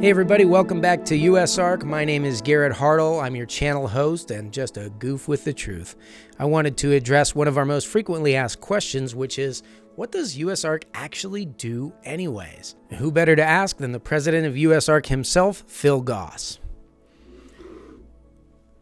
Hey everybody, welcome back to USARK. My name is Garrett Hartle. I'm your channel host and just a goof with the truth. I wanted to address one of our most frequently asked questions, which is, what does USARK actually do anyways? And who better to ask than the President of USARK himself, Phil Goss.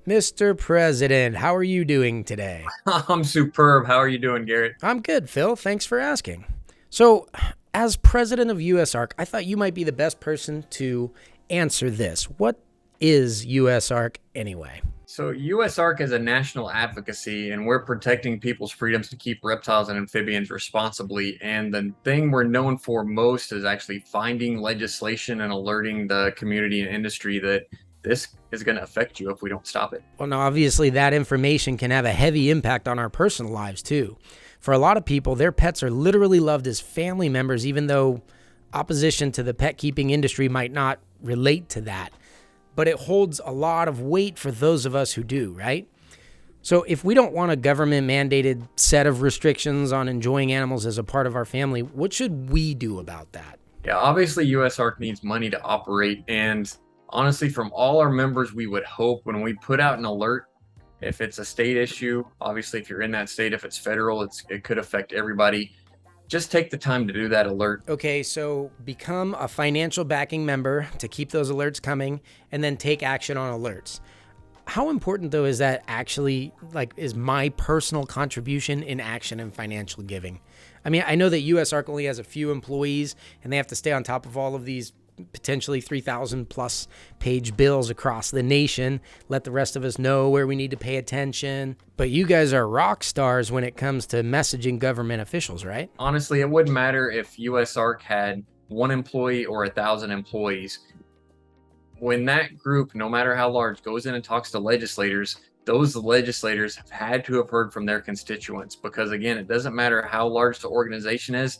Mr. President, how are you doing today? I'm superb. How are you doing, Garrett? I'm good, Phil. Thanks for asking. So, as President of USARK, I thought you might be the best person to answer this. What is USARK anyway? So USARK is a national advocacy, and we're protecting people's freedoms to keep reptiles and amphibians responsibly. And the thing we're known for most is actually finding legislation and alerting the community and industry that this is going to affect you if we don't stop it. Well, now, obviously, that information can have a heavy impact on our personal lives, too. For a lot of people, their pets are literally loved as family members, even though opposition to the pet keeping industry might not relate to that. But it holds a lot of weight for those of us who do, right? So if we don't want a government-mandated set of restrictions on enjoying animals as a part of our family, what should we do about that? Yeah, obviously USARK needs money to operate, and honestly, from all our members, we would hope when we put out an alert, if it's a state issue, obviously if you're in that state, if it's federal, it could affect everybody. Just take the time to do that alert. Okay, so become a financial backing member to keep those alerts coming and then take action on alerts. How important, though, is that actually, is my personal contribution in action and financial giving? I mean, I know that USARK only has a few employees and they have to stay on top of all of these potentially 3,000 plus page bills across the nation, let the rest of us know where we need to pay attention. But you guys are rock stars when it comes to messaging government officials, right? Honestly, it wouldn't matter if USARK had 1 employee or 1,000 employees. When that group, no matter how large, goes in and talks to legislators, those legislators have had to have heard from their constituents, because again, it doesn't matter how large the organization is.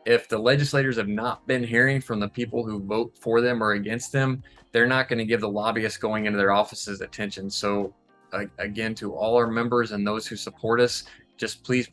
If the legislators have not been hearing from the people who vote for them or against them, they're not going to give the lobbyists going into their offices attention. So again, to all our members and those who support us, just please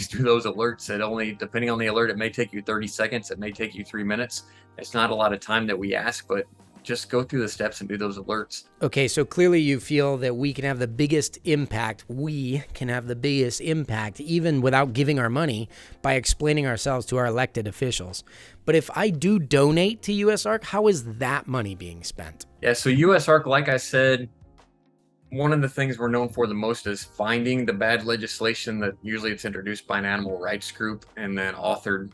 do those alerts. It only, depending on the alert, it may take you 30 seconds. It may take you 3 minutes. It's not a lot of time that we ask, but just go through the steps and do those alerts. Okay, so clearly you feel that we can have the biggest impact. We can have the biggest impact even without giving our money by explaining ourselves to our elected officials. But if I do donate to USARK, how is that money being spent? Yeah, so USARK, like I said, one of the things we're known for the most is finding the bad legislation that usually it's introduced by an animal rights group and then authored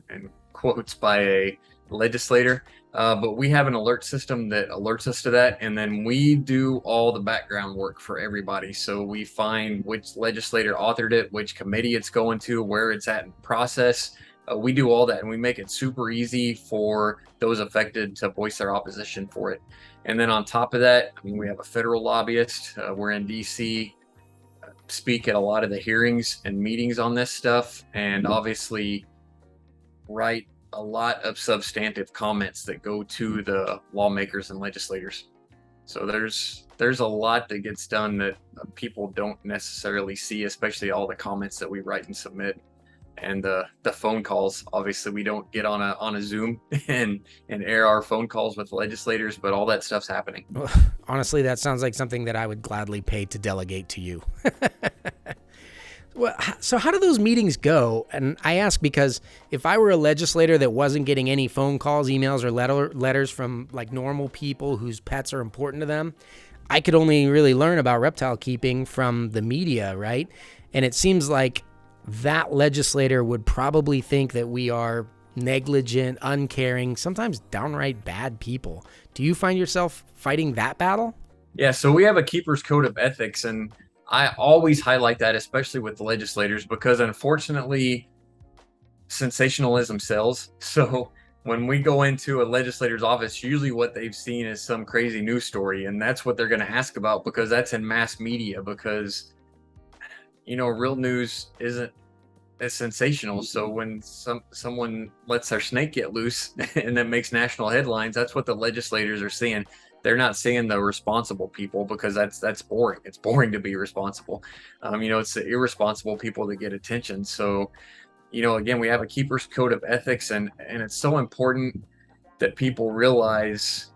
in quotes by a legislator. But we have an alert system that alerts us to that, and then we do all the background work for everybody. So we find which legislator authored it, which committee it's going to, where it's at in process. We do all that, and we make it super easy for those affected to voice their opposition for it. And then on top of that, I mean, we have a federal lobbyist. We're in DC, speak at a lot of the hearings and meetings on this stuff, and obviously write a lot of substantive comments that go to the lawmakers and legislators. So there's a lot that gets done that people don't necessarily see, especially all the comments that we write and submit. And the phone calls, obviously we don't get on a Zoom and air our phone calls with legislators, but all that stuff's happening. Well, honestly, that sounds like something that I would gladly pay to delegate to you. Well, so how do those meetings go? And I ask because if I were a legislator that wasn't getting any phone calls, emails, or letters from normal people whose pets are important to them, I could only really learn about reptile keeping from the media, right? And it seems like that legislator would probably think that we are negligent, uncaring, sometimes downright bad people. Do you find yourself fighting that battle? Yeah, so we have a keeper's code of ethics, and I always highlight that, especially with the legislators, because unfortunately, sensationalism sells. So when we go into a legislator's office, usually what they've seen is some crazy news story, and that's what they're going to ask about, because that's in mass media, because, real news isn't as sensational. So when someone lets their snake get loose and that makes national headlines, that's what the legislators are seeing. They're not seeing the responsible people, because that's boring. It's boring to be responsible. It's the irresponsible people that get attention. So, again, we have a keeper's code of ethics, and it's so important that people realize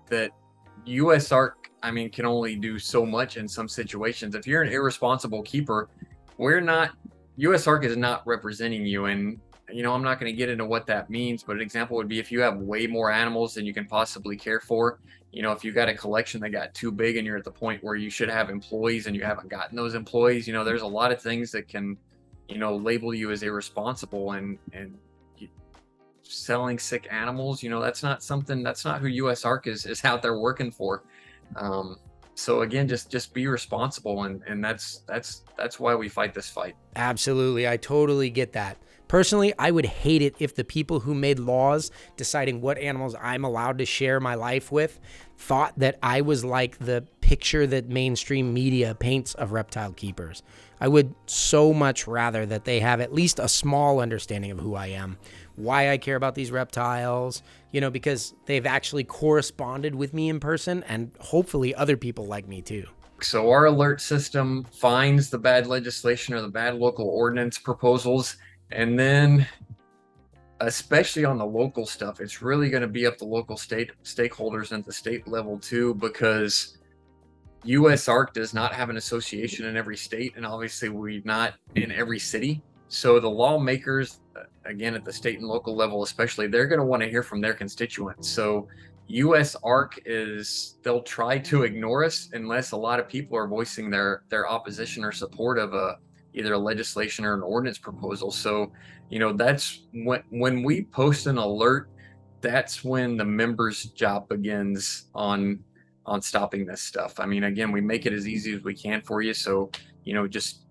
that USARK, I mean, can only do so much in some situations. If you're an irresponsible keeper, USARK is not representing you. And, I'm not going to get into what that means, but an example would be if you have way more animals than you can possibly care for. If you got a collection that got too big and you're at the point where you should have employees and you haven't gotten those employees, there's a lot of things that can, label you as irresponsible and selling sick animals. That's not who USARK is out there working for. So again, just be responsible, and that's why we fight this fight. Absolutely. I totally get that. Personally, I would hate it if the people who made laws deciding what animals I'm allowed to share my life with thought that I was like the picture that mainstream media paints of reptile keepers. I would so much rather that they have at least a small understanding of who I am, why I care about these reptiles, because they've actually corresponded with me in person, and hopefully other people like me too. So our alert system finds the bad legislation or the bad local ordinance proposals, and then especially on the local stuff, it's really going to be up to local stakeholders and the state level too, because USARK does not have an association in every state, and obviously we're not in every city. So the lawmakers, again, at the state and local level especially, they're going to want to hear from their constituents. So USARK they'll try to ignore us unless a lot of people are voicing their opposition or support of either a legislation or an ordinance proposal. So, that's when we post an alert, that's when the members' job begins on stopping this stuff. I mean, again, we make it as easy as we can for you. So, just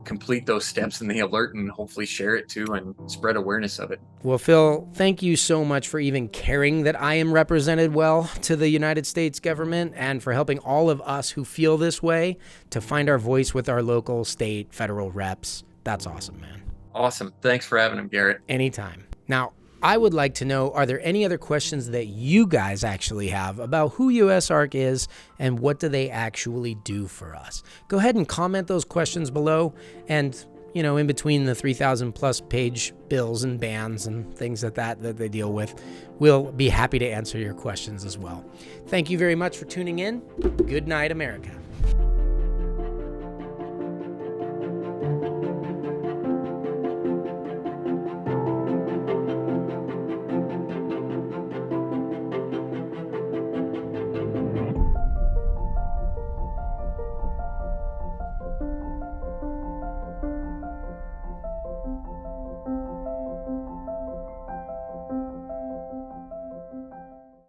complete those steps in the alert and hopefully share it too and spread awareness of it. Well, Phil, thank you so much for even caring that I am represented well to the United States government, and for helping all of us who feel this way to find our voice with our local, state, federal reps. That's awesome, man. Awesome. Thanks for having him, Garrett. Anytime. Now, I would like to know, are there any other questions that you guys actually have about who USARK is and what do they actually do for us? Go ahead and comment those questions below, and in between the 3,000 plus page bills and bans and things that they deal with, we'll be happy to answer your questions as well. Thank you very much for tuning in. Good night, America.